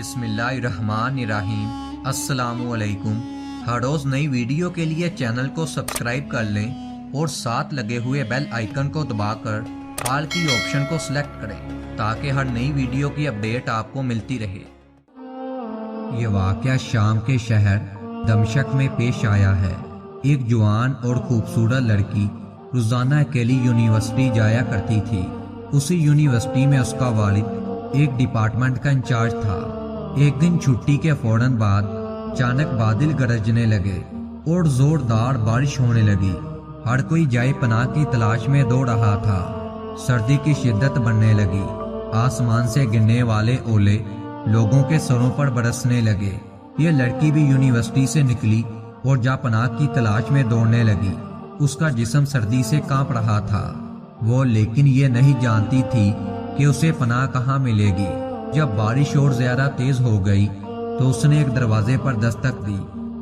बिस्मिल्लाहिर्रहमानिर्रहीम। अस्सलामुअलैकुम। हर रोज़ नई वीडियो के लिए चैनल को सब्सक्राइब कर लें और साथ लगे हुए बेल आइकन को दबाकर ऑल की ऑप्शन को सिलेक्ट करें ताकि हर नई वीडियो की अपडेट आपको मिलती रहे। ये वाक़या शाम के शहर दमशक में पेश आया है। एक जवान और खूबसूरत लड़की रोज़ाना अकेली यूनिवर्सिटी जाया करती थी। उसी यूनिवर्सिटी में उसका वालिद एक डिपार्टमेंट का इंचार्ज था। एक दिन छुट्टी के फौरन बाद अचानक बादल गरजने लगे और जोरदार बारिश होने लगी। हर कोई जाए पनाह की तलाश में दौड़ रहा था। सर्दी की शिद्दत बढ़ने लगी। आसमान से गिरने वाले ओले लोगों के सरों पर बरसने लगे। ये लड़की भी यूनिवर्सिटी से निकली और जा पनाह की तलाश में दौड़ने लगी। उसका जिस्म सर्दी से कांप रहा था। वो लेकिन ये नहीं जानती थी कि उसे पनाह कहाँ मिलेगी। जब बारिश और ज्यादा तेज हो गई तो उसने एक दरवाजे पर दस्तक दी।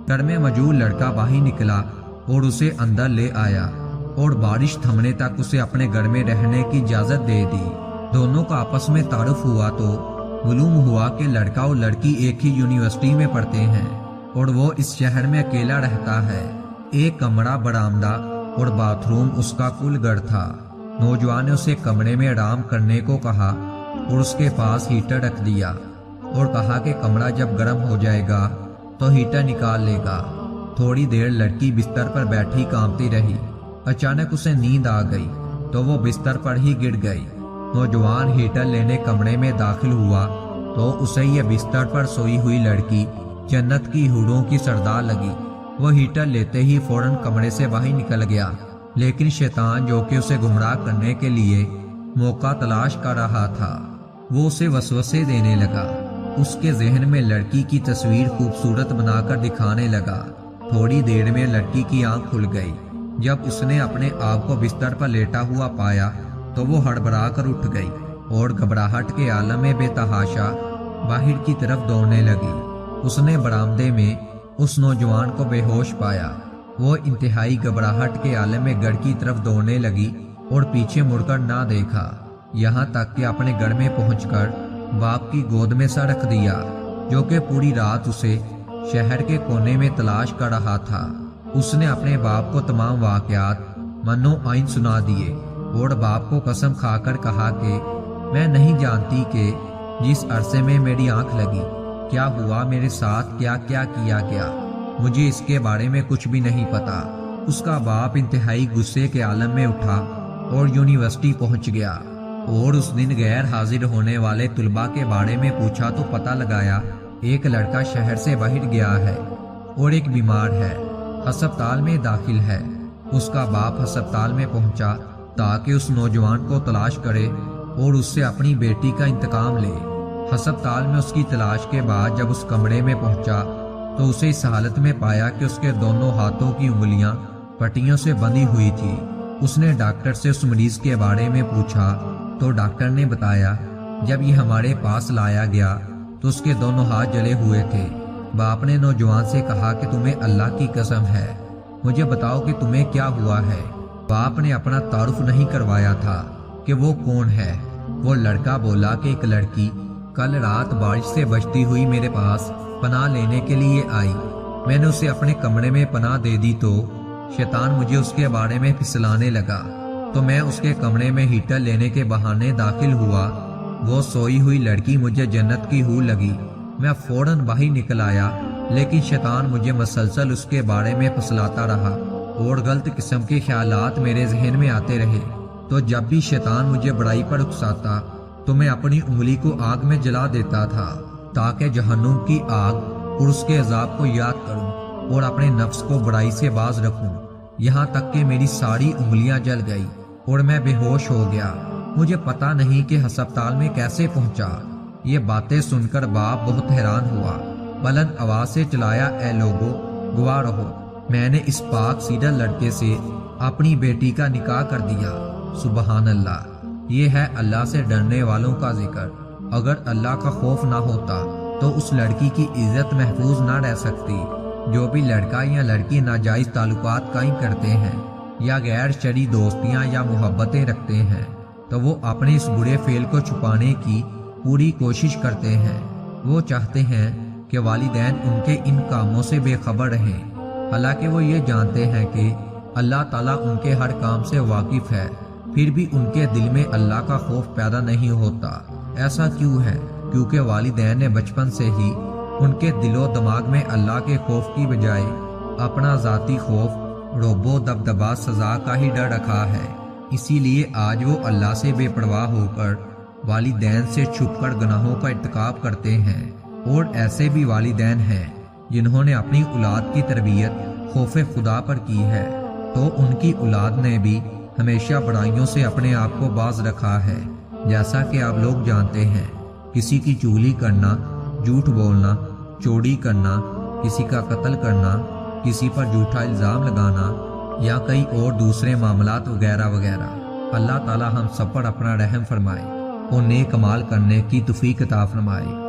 घर में मौजूद लड़का बाहर निकला और उसे अंदर ले आया और बारिश थमने तक उसे अपने घर में रहने की इजाजत दे दी। दोनों का आपस में तारुफ हुआ तो मालूम हुआ कि लड़का और लड़की एक ही यूनिवर्सिटी में पढ़ते हैं और वो इस शहर में अकेला रहता है। एक कमरा, बरामदा और बाथरूम उसका कुल घर था। नौजवान ने उसे कमरे में आराम करने को कहा और उसके पास हीटर रख दिया और कहा कि कमरा जब गर्म हो जाएगा तो हीटर निकाल लेगा। थोड़ी देर लड़की बिस्तर पर बैठी कांपती रही। अचानक उसे नींद आ गई तो वो बिस्तर पर ही गिर गई। नौजवान हीटर लेने कमरे में दाखिल हुआ तो उसे ये बिस्तर पर सोई हुई लड़की जन्नत की हूरों की सरदार लगी। वो हीटर लेते ही फौरन कमरे से बाहर निकल गया, लेकिन शैतान जो कि उसे गुमराह करने के लिए मौका तलाश कर रहा था, वो उसे वसवसे देने लगा। उसके जहन में लड़की की तस्वीर खूबसूरत बनाकर दिखाने लगा। थोड़ी देर में लड़की की आंख खुल गई। जब उसने अपने आप को बिस्तर पर लेटा हुआ पाया तो वो हड़बड़ा कर उठ गई और घबराहट के आलम में बेतहाशा बाहर की तरफ दौड़ने लगी। उसने बरामदे में उस नौजवान को बेहोश पाया। वो इंतहाई घबराहट के आलम में घर की तरफ दौड़ने लगी और पीछे मुड़कर ना देखा, यहाँ तक कि अपने घर में पहुंचकर बाप की गोद में सर रख दिया, जो कि पूरी रात उसे शहर के कोने में तलाश कर रहा था। उसने अपने बाप को तमाम वाकयात मनो आइन सुना दिए और बाप को कसम खाकर कहा कि मैं नहीं जानती कि जिस अरसे में मेरी आंख लगी क्या हुआ मेरे साथ, क्या क्या किया गया, मुझे इसके बारे में कुछ भी नहीं पता। उसका बाप इंतहाई गुस्से के आलम में उठा और यूनिवर्सिटी पहुंच गया और उस दिन गैर हाजिर होने वाले तुलबा के बारे में पूछा तो पता लगाया एक लड़का शहर से बाहर गया है और एक बीमार है, अस्पताल में दाखिल है। उसका बाप अस्पताल में पहुंचा ताकि उस नौजवान को तलाश करे और उससे अपनी बेटी का इंतकाम ले। अस्पताल में उसकी तलाश के बाद जब उस कमरे में पहुंचा तो उसे इस हालत में पाया कि उसके दोनों हाथों की उंगलियां पट्टियों से बंधी हुई थी। उसने डॉक्टर से उस मरीज के बारे में पूछा तो डॉक्टर ने बताया जब ये हमारे पास लाया गया तो उसके दोनों हाथ जले हुए थे। बाप ने नौजवान से कहा कि तुम्हें अल्लाह की कसम है, मुझे बताओ कि तुम्हें क्या हुआ है। बाप ने अपना तारुफ नहीं करवाया था कि वो कौन है। वो लड़का बोला कि एक लड़की कल रात बारिश से बचती हुई मेरे पास पनाह लेने के लिए आई। मैंने उसे अपने कमरे में पनाह दे दी तो शैतान मुझे उसके बारे में फिसलाने लगा तो मैं उसके कमरे में हीटर लेने के बहाने दाखिल हुआ। वो सोई हुई लड़की मुझे जन्नत की हूर लगी। मैं फौरन बाहर निकल आया, लेकिन शैतान मुझे मसलसल उसके बारे में फसलाता रहा और गलत किस्म के ख्यालात मेरे जहन में आते रहे। तो जब भी शैतान मुझे बुराई पर उकसाता तो मैं अपनी उंगली को आग में जला देता था ताकि जहन्नुम की आग और उसके अजाब को याद करूं और अपने नफ्स को बुराई से बाज रखूं। यहाँ तक कि मेरी सारी उंगलियां जल गई और मैं बेहोश हो गया। मुझे पता नहीं कि अस्पताल में कैसे पहुंचा। ये बातें सुनकर बाप बहुत हैरान हुआ। बुलंद आवाज से चिल्लाया, ए लोगो, गवाह रहो, मैंने इस पाक सीधा लड़के से अपनी बेटी का निकाह कर दिया। सुबहान अल्लाह। ये है अल्लाह से डरने वालों का जिक्र। अगर अल्लाह का खौफ ना होता तो उस लड़की की इज्जत महफूज ना रह सकती। जो भी लड़का या लड़की नाजायज ताल्लुकात कायम करते हैं या गैर शरई दोस्तियां या मोहब्बतें रखते हैं तो वो अपने इस बुरे फेल को छुपाने की पूरी कोशिश करते हैं। وہ چاہتے ہیں کہ والدین ان کے ان کاموں سے بے خبر رہیں، حالانکہ وہ یہ جانتے ہیں کہ اللہ تعالیٰ ان کے ہر کام سے واقف ہے، پھر بھی ان کے دل میں اللہ کا خوف پیدا نہیں ہوتا۔ ایسا کیوں ہے؟ کیونکہ والدین نے بچپن سے ہی ان کے دل و دماغ میں اللہ کے خوف کی بجائے اپنا ذاتی خوف، رعب و دبدبا، سزا کا ہی ڈر رکھا ہے۔ اسی لیے آج وہ اللہ سے بے پرواہ ہو کر والدین سے چھپ کر گناہوں کا ارتکاب کرتے ہیں۔ اور ایسے بھی والدین ہیں جنہوں نے اپنی اولاد کی تربیت خوف خدا پر کی ہے، تو ان کی اولاد نے بھی ہمیشہ برائیوں سے اپنے آپ کو باز رکھا ہے۔ جیسا کہ آپ لوگ جانتے ہیں، کسی کی چغلی کرنا، جھوٹ بولنا، چوری کرنا، کسی کا قتل کرنا، کسی پر جھوٹا الزام لگانا یا کئی اور دوسرے معاملات وغیرہ وغیرہ۔ اللہ تعالی ہم سب پر اپنا رحم فرمائے اور نیک اعمال کرنے کی توفیق عطا فرمائے۔